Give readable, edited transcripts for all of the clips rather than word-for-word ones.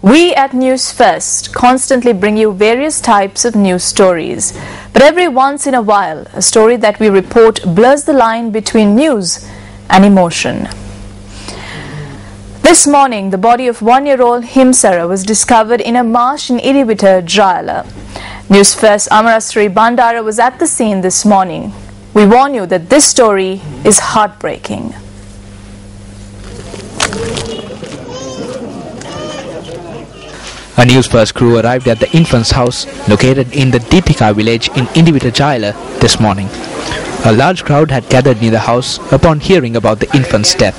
We at News First constantly bring you various types of news stories. But every once in a while, a story that we report blurs the line between news and emotion. This morning, the body of 1-year-old Himsara was discovered in a marsh in Irivita, Jayala. News First Amarasri Bandara was at the scene this morning. We warn you that this story is heartbreaking. A News First crew arrived at the infant's house located in the Deepika village in Indivita, Jayala this morning. A large crowd had gathered near the house upon hearing about the infant's death.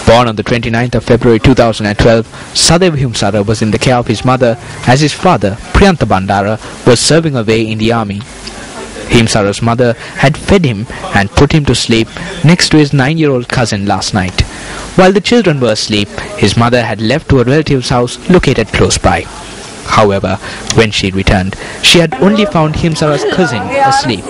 Born on the 29th of February 2012, Sadev Himsara was in the care of his mother as his father, Priyanta Bandara, was serving away in the army. Himsara's mother had fed him and put him to sleep next to his 9-year-old cousin last night. While the children were asleep, his mother had left to a relative's house located close by. However, when she returned, she had only found Himsara's cousin asleep.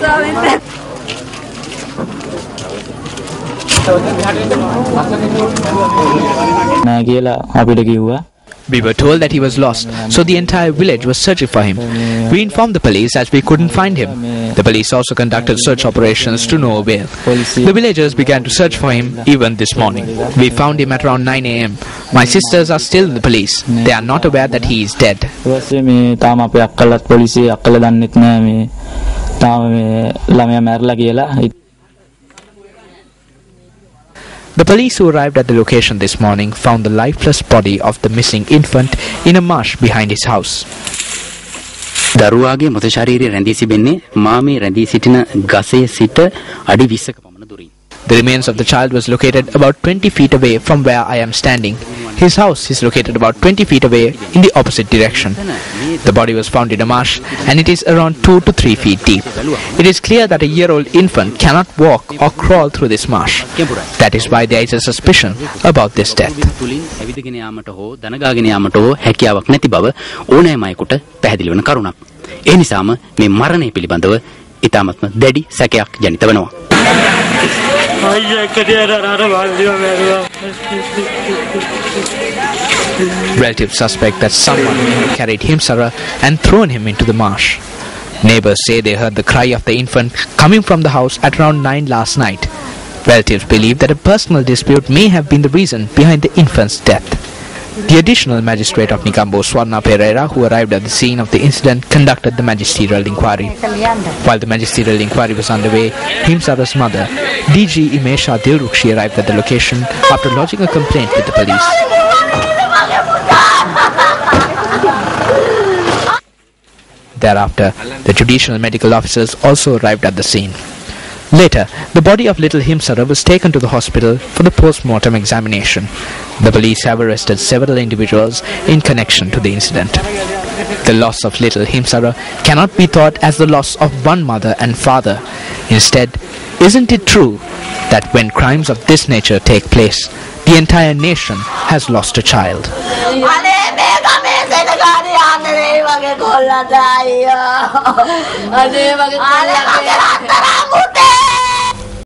We were told that he was lost, so the entire village was searching for him. We informed the police as we couldn't find him. The police also conducted search operations to no avail. The villagers began to search for him even this morning. We found him at around 9 a.m. My sisters are still in the police. They are not aware that he is dead. The police who arrived at the location this morning found the lifeless body of the missing infant in a marsh behind his house. දරුවාගේ මృත ශරීරය රැඳී සිටින්නේ මාමේ රැඳී සිටින ගසේ සිට අඩි 20ක පමණ දුරින්. The remains of the child was located about 20 feet away from where I am standing. His house is located about 20 feet away in the opposite direction. The body was found in a marsh and it is around 2 to 3 feet deep. It is clear that a year-old infant cannot walk or crawl through this marsh. That is why there is a suspicion about this death. ඒ නිසාම මේ මරණය පිළිබඳව ඊටමත්ම දැඩි සැකයක් ජනිත වෙනවා. Relatives suspect that someone carried Himsara and thrown him into the marsh. Neighbors say they heard the cry of the infant coming from the house at around 9 last night. Relatives believe that a personal dispute may have been the reason behind the infant's death. The additional magistrate of Nikambo, Swarna Pereira, who arrived at the scene of the incident, conducted the magisterial inquiry. While the magisterial inquiry was underway, Himsara's mother, DG Imesha Dilrukshi, arrived at the location after lodging a complaint with the police. Thereafter, the judicial medical officers also arrived at the scene. Later, the body of little Himsara was taken to the hospital for the post-mortem examination. The police have arrested several individuals in connection to the incident. The loss of little Himsara cannot be thought as the loss of one mother and father. Instead, isn't it true that when crimes of this nature take place, the entire nation has lost a child?